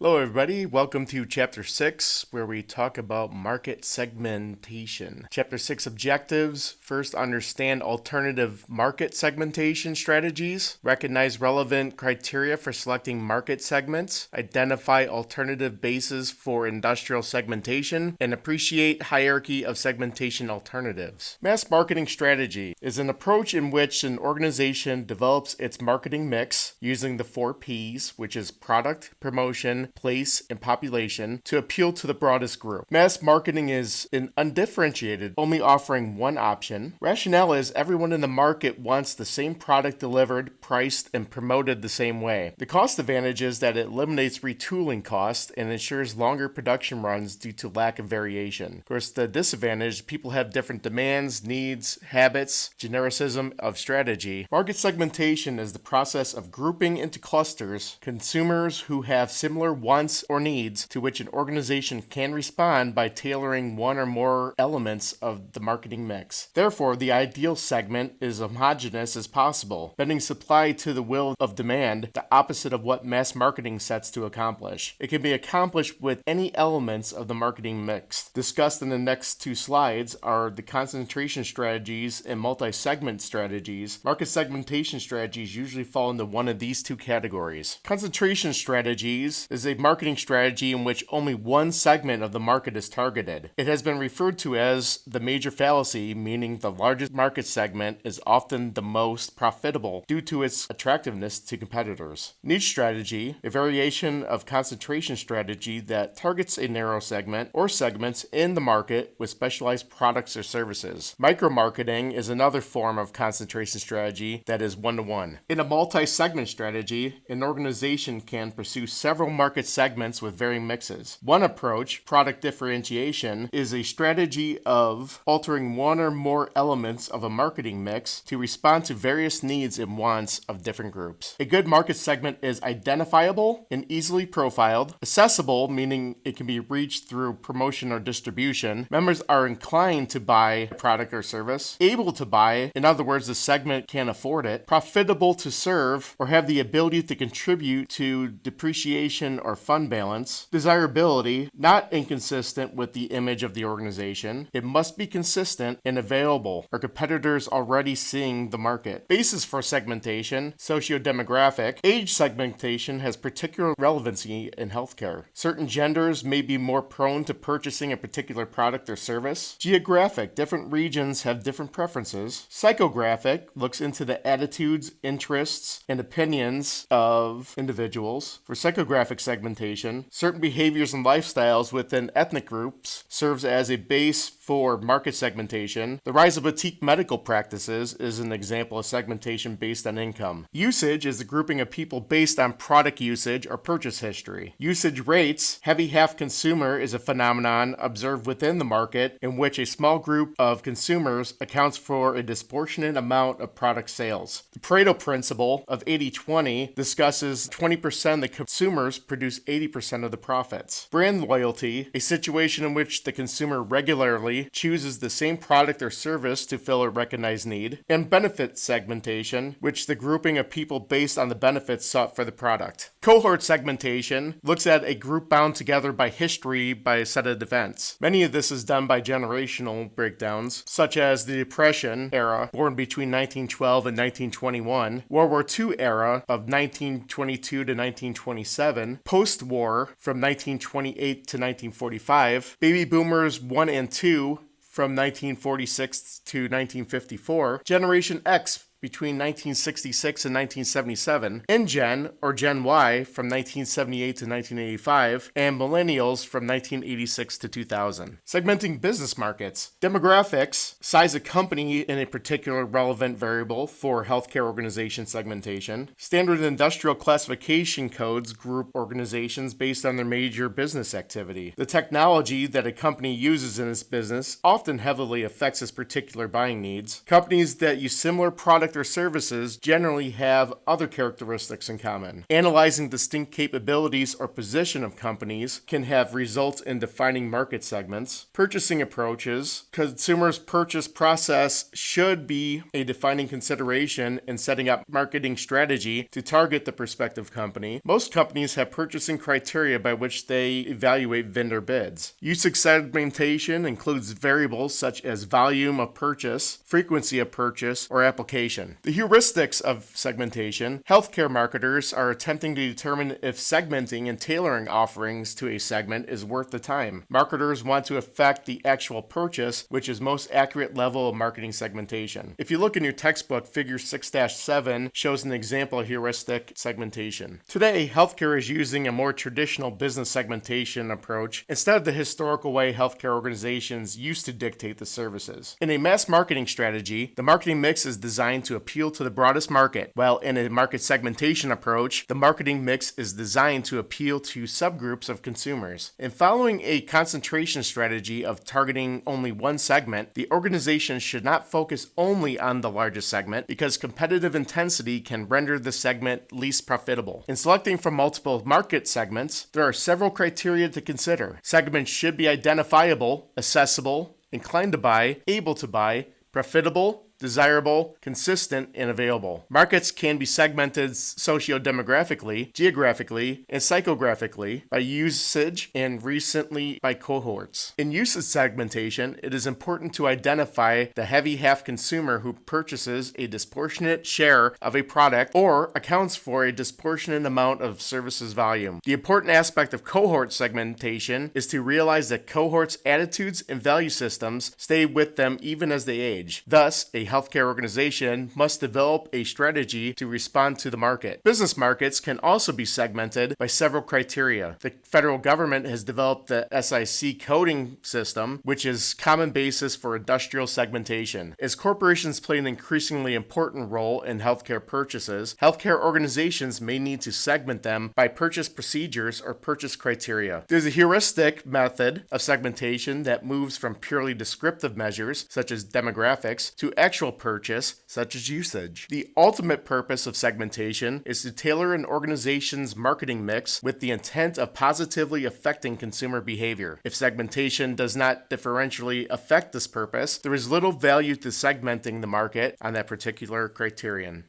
Hello, everybody. Welcome to Chapter 6, where we talk about market segmentation. Chapter 6 objectives. First, understand alternative market segmentation strategies. Recognize relevant criteria for selecting market segments. Identify alternative bases for industrial segmentation. And appreciate hierarchy of segmentation alternatives. Mass marketing strategy is an approach in which an organization develops its marketing mix using the 4 Ps, which is product, promotion, place, and population to appeal to the broadest group. Mass marketing is an undifferentiated, only offering one option. Rationale is everyone in the market wants the same product delivered, priced, and promoted the same way. The cost advantage is that it eliminates retooling costs and ensures longer production runs due to lack of variation. Of course, the disadvantage, people have different demands, needs, habits, genericism of strategy. Market segmentation is the process of grouping into clusters consumers who have similar wants or needs to which an organization can respond by tailoring one or more elements of the marketing mix. Therefore, the ideal segment is homogeneous as possible, bending supply to the will of demand, the opposite of what mass marketing sets to accomplish. It can be accomplished with any elements of the marketing mix. Discussed in the next 2 slides are the concentration strategies and multi-segment strategies. Market segmentation strategies usually fall into one of these 2 categories. Concentration strategies is a marketing strategy in which only one segment of the market is targeted. It has been referred to as the major fallacy, meaning the largest market segment is often the most profitable due to its attractiveness to competitors. Niche strategy, a variation of concentration strategy that targets a narrow segment or segments in the market with specialized products or services. Micro-marketing is another form of concentration strategy that is one-to-one. In a multi-segment strategy, an organization can pursue several market segments with varying mixes. One approach, product differentiation, is a strategy of altering one or more elements of a marketing mix to respond to various needs and wants of different groups. A good market segment is identifiable and easily profiled, accessible, meaning it can be reached through promotion or distribution. Members are inclined to buy a product or service, able to buy, in other words, the segment can afford it, profitable to serve, or have the ability to contribute to depreciation or fund balance. Desirability, not inconsistent with the image of the organization. It must be consistent and available. Are competitors already seeing the market? Basis for segmentation, socio-demographic. Age segmentation has particular relevancy in healthcare. Certain genders may be more prone to purchasing a particular product or service. Geographic, different regions have different preferences. Psychographic looks into the attitudes, interests, and opinions of individuals. For psychographic segmentation, certain behaviors and lifestyles within ethnic groups serves as a base for market segmentation. The rise of boutique medical practices is an example of segmentation based on income. Usage is the grouping of people based on product usage or purchase history. Usage rates, heavy half consumer, is a phenomenon observed within the market in which a small group of consumers accounts for a disproportionate amount of product sales. The Pareto principle of 80-20 discusses 20% of the consumers produce 80% of the profits. Brand loyalty, a situation in which the consumer regularly chooses the same product or service to fill a recognized need. And benefit segmentation, which the grouping of people based on the benefits sought for the product. Cohort segmentation looks at a group bound together by history by a set of events. Many of this is done by generational breakdowns, such as the Depression era, born between 1912 and 1921, World War II era of 1922 to 1927, post-war from 1928 to 1945, baby boomers 1 and 2 from 1946 to 1954, Generation X between 1966 and 1977, InGen, or Gen Y, from 1978 to 1985, and Millennials from 1986 to 2000. Segmenting business markets. Demographics, size of company in a particular relevant variable for healthcare organization segmentation. Standard industrial classification codes group organizations based on their major business activity. The technology that a company uses in its business often heavily affects its particular buying needs. Companies that use similar products product or services generally have other characteristics in common. Analyzing distinct capabilities or position of companies can have results in defining market segments. Purchasing approaches. Consumers' purchase process should be a defining consideration in setting up marketing strategy to target the prospective company. Most companies have purchasing criteria by which they evaluate vendor bids. Usage segmentation includes variables such as volume of purchase, frequency of purchase, or application. The heuristics of segmentation. Healthcare marketers are attempting to determine if segmenting and tailoring offerings to a segment is worth the time. Marketers want to affect the actual purchase, which is most accurate level of marketing segmentation. If you look in your textbook, figure 6-7 shows an example of heuristic segmentation. Today, healthcare is using a more traditional business segmentation approach instead of the historical way healthcare organizations used to dictate the services. In a mass marketing strategy, the marketing mix is designed to appeal to the broadest market, while in a market segmentation approach, the marketing mix is designed to appeal to subgroups of consumers. In following a concentration strategy of targeting only one segment, the organization should not focus only on the largest segment because competitive intensity can render the segment least profitable. In selecting from multiple market segments, there are several criteria to consider. Segments should be identifiable, accessible, inclined to buy, able to buy, profitable, desirable, consistent, and available. Markets can be segmented socio-demographically, geographically, and psychographically by usage and recently by cohorts. In usage segmentation, it is important to identify the heavy half consumer who purchases a disproportionate share of a product or accounts for a disproportionate amount of services volume. The important aspect of cohort segmentation is to realize that cohorts' attitudes and value systems stay with them even as they age. Thus, a healthcare organization must develop a strategy to respond to the market. Business markets can also be segmented by several criteria. The federal government has developed the SIC coding system, which is common basis for industrial segmentation. As corporations play an increasingly important role in healthcare purchases, healthcare organizations may need to segment them by purchase procedures or purchase criteria. There's a heuristic method of segmentation that moves from purely descriptive measures, such as demographics, to actual purchase, such as usage. The ultimate purpose of segmentation is to tailor an organization's marketing mix with the intent of positively affecting consumer behavior. If segmentation does not differentially affect this purpose, there is little value to segmenting the market on that particular criterion.